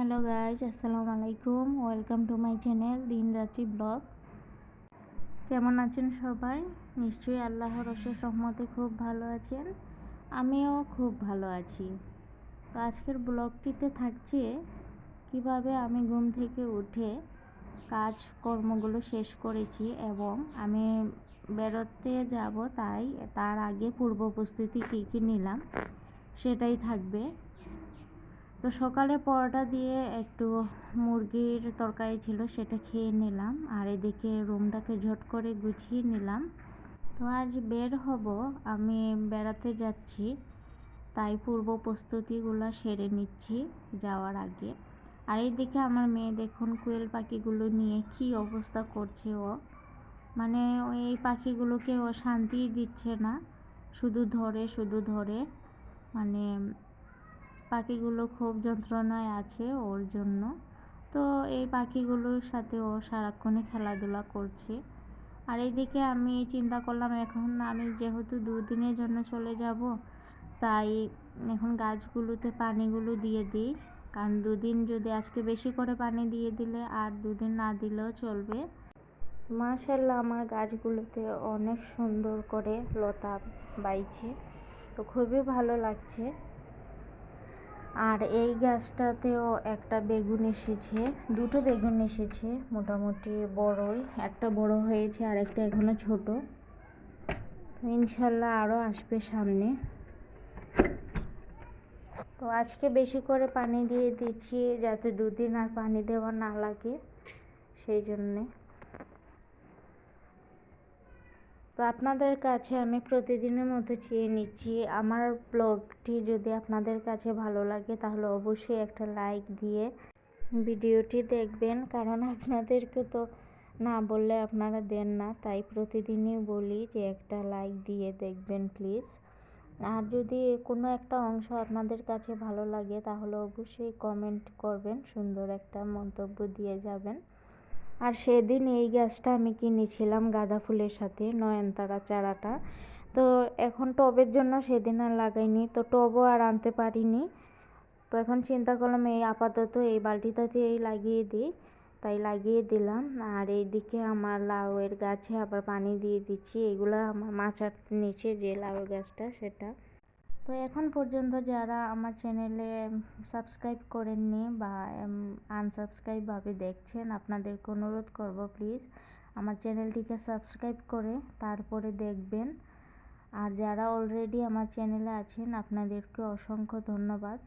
Hello guys, আসসালামু আলাইকুম। Welcome to my channel দিন রাত্রি ব্লগ। কেমন আছেন সবাই? নিশ্চয়ই আল্লাহর অশেষ রহমতে খুব ভালো আছেন। আমিও খুব ভালো আছি। তো আজকের ব্লগটিতে থাকছে কিভাবে আমি ঘুম থেকে উঠে কাজকর্মগুলো শেষ করেছি এবং আমি বেরোতে যাব, তাই তার আগে পূর্ব প্রস্তুতি কী কী নিলাম সেটাই থাকবে। তো সকালে পরোটা দিয়ে একটু মুরগির তরকারি ছিল, সেটা খেয়ে নিলাম। আর এদিকে রুমটাকে ঝট করে গুছিয়ে নিলাম। তো আজ বের হব, আমি বেড়াতে যাচ্ছি, তাই পূর্ব প্রস্তুতিগুলো সেরে নিচ্ছি যাওয়ার আগে। আর এইদিকে আমার মেয়ে দেখুন কোয়েল পাখিগুলো নিয়ে কি অবস্থা করছে। ও মানে এই পাখিগুলোকে ও শান্তিই দিচ্ছে না, শুধু ধরে মানে পাখিগুলো খুব যন্ত্রণায় আছে ওর জন্য। তো এই পাখিগুলোর সাথে ও সারাক্ষণই খেলাধুলা করছে। আর এইদিকে আমি চিন্তা করলাম, এখন আমি যেহেতু 2 দিনের জন্য চলে যাব, তাই এখন গাছগুলোতে পানিগুলো দিয়ে দিই। কারণ 2 দিন যদি আজকে বেশি করে পানি দিয়ে দিলে আর 2 দিন না দিলেও চলবে। মাশাআল্লাহ, আমার গাছগুলোতে অনেক সুন্দর করে লতা বাইছে, তো খুবই ভালো লাগছে। আর এই গাছটাতেও একটা বেগুন এসেছে, 2টো বেগুন এসেছে, মোটামুটি বড়ই, একটা বড় হয়েছে আর একটা এখনো ছোট। ইনশাল্লাহ আরও আসবে সামনে। তো আজকে বেশি করে পানি দিয়ে দিচ্ছি যাতে 2 দিন আর পানি দেওয়া না লাগে, সেই জন্যে। তো আপনাদের কাছে আমি প্রতিদিনের মতো চেয়ে নিচ্ছি, আমার ব্লগটি যদি আপনাদের কাছে ভালো লাগে তাহলে অবশ্যই একটা লাইক দিয়ে ভিডিওটি দেখবেন। কারণ আপনাদেরকে তো না বললে আপনারা দেন না, তাই প্রতিদিনই বলি যে একটা লাইক দিয়ে দেখবেন প্লিজ। আর যদি কোনো একটা অংশ আপনাদের কাছে ভালো লাগে তাহলে অবশ্যই কমেন্ট করবেন, সুন্দর একটা মন্তব্য দিয়ে যাবেন। আর সেদিন এই গাছটা আমি কিনেছিলাম গাঁদা ফুলের সাথে, নয়নতারা চারাটা। তো এখন টবের জন্য সেদিন আর লাগাইনি, তো টবও আর আনতে পারিনি। তো এখন চিন্তা করলাম এই আপাতত এই বালতিটাতেই লাগিয়ে দিই, তাই লাগিয়ে দিলাম। আর এইদিকে আমার লাউয়ের গাছে আবার পানি দিয়ে দিচ্ছি, এগুলো আমার মাচার নিচে যে লাউ গাছটা সেটা। তো এখন পর্যন্ত যারা আমার চ্যানেলে সাবস্ক্রাইব করেননি বা আনসাবস্ক্রাইবভাবে দেখছেন, আপনাদেরকে অনুরোধ করব প্লিজ আমার চ্যানেলটিকে সাবস্ক্রাইব করে তারপরে দেখবেন। আর যারা অলরেডি আমার চ্যানেলে আছেন আপনাদেরকে অসংখ্য ধন্যবাদ।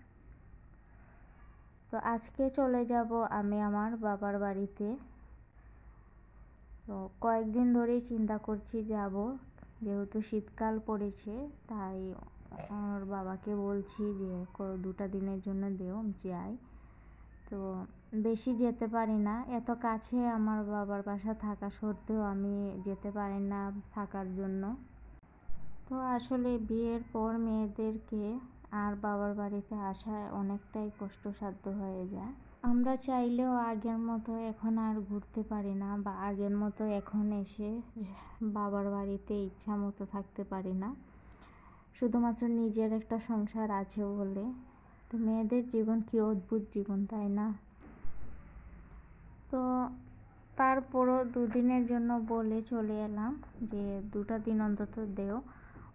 তো আজকে চলে যাব আমি আমার বাবার বাড়িতে। তো কয়েকদিন ধরেই চিন্তা করছি যাব, যেহেতু শীতকাল পড়েছে, তাই ওর বাবাকে বলছি যে 2টা দিনের জন্য দেও যাই। তো বেশি যেতে পারি না, এত কাছে আমার বাবার বাসা থাকা সত্ত্বেও আমি যেতে পারি না থাকার জন্য। তো আসলে বিয়ের পর মেয়েদেরকে আর বাবার বাড়িতে আসা অনেকটাই কষ্টসাধ্য হয়ে যায়। আমরা চাইলেও আগের মতো এখন আর ঘুরতে পারি না, বা আগের মতো এখন এসে বাবার বাড়িতে ইচ্ছা মতো থাকতে পারি না, শুধুমাত্র নিজের একটা সংসার আছে বলে। তো মেয়েদের জীবন কি অদ্ভুত জীবন, তাই না? তো তারপরও 2 দিনের জন্য বলে চলে এলাম যে 2টা দিন অন্তত দেও।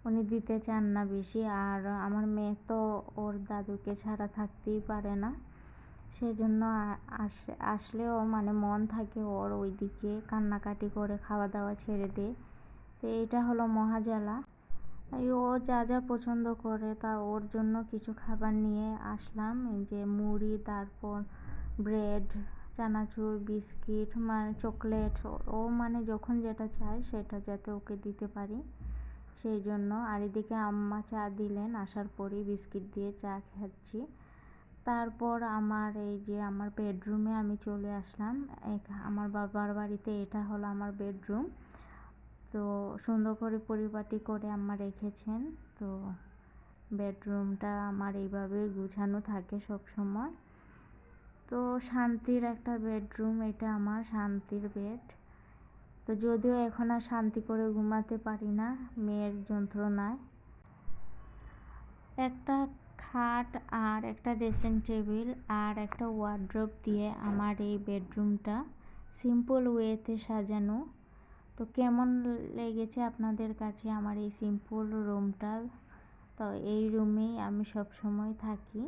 উনি দিতে চান না বেশি, আর আমার মেয়ে তো ওর দাদুকে ছাড়া থাকতেই পারে না, সেজন্য আসলেও মানে মন থাকে ওর ওইদিকে, কান্নাকাটি করে খাওয়া দাওয়া ছেড়ে দেয়। তো এইটা হলো মহাজালা। ও যা যা পছন্দ করে তা ওর জন্য কিছু খাবার নিয়ে আসলাম, যে মুড়ি, তারপর ব্রেড, চানাচুর, বিস্কিট, মানে চকলেট, ও মানে যখন যেটা চায় সেটা যাতে ওকে দিতে পারি সেই জন্য। আর এদিকে আম্মা চা দিলেন, আসার পরেই বিস্কিট দিয়ে চা খাচ্ছি। তারপর আমার এই যে আমার বেডরুমে আমি চলে আসলাম। আমার বাবার বাড়িতে এটা হলো আমার বেডরুম। তো সুন্দর করে পরিপাটি করে আম্মা রেখেছেন। তো বেডরুমটা আমার এইভাবে গুছানো থাকে সব সময়। তো শান্তির একটা বেডরুম, এটা আমার শান্তির বেড। তো যদিও এখন আর শান্তি করে ঘুমাতে পারি না মেয়ের যন্ত্রণায়। একটা খাট আর একটা ড্রেসিং টেবিল আর একটা ওয়ার্ড্রোব দিয়ে আমার এই বেডরুমটা সিম্পল ওয়েতে সাজানো। তো কেমন লেগেছে আপনাদের কাছে আমার এই সিম্পল রুমটা? তো এই রুমেই আমি সব সময় থাকি।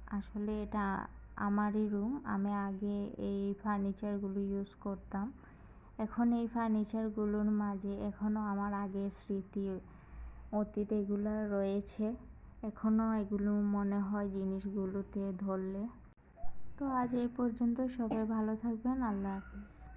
আসলে এটা আমারই রুম। আমি আগে এই ফার্নিচারগুলো ইউজ করতাম। এখন এই ফার্নিচারগুলোর মাঝে এখনও আমার আগের স্মৃতি, অতীত এগুলো রয়েছে। এখনও এগুলো মনে হয় জিনিসগুলোতে ধরলে। তো আজ এই পর্যন্ত, সবাই ভালো থাকবেন। আল্লাহ হাফিজ।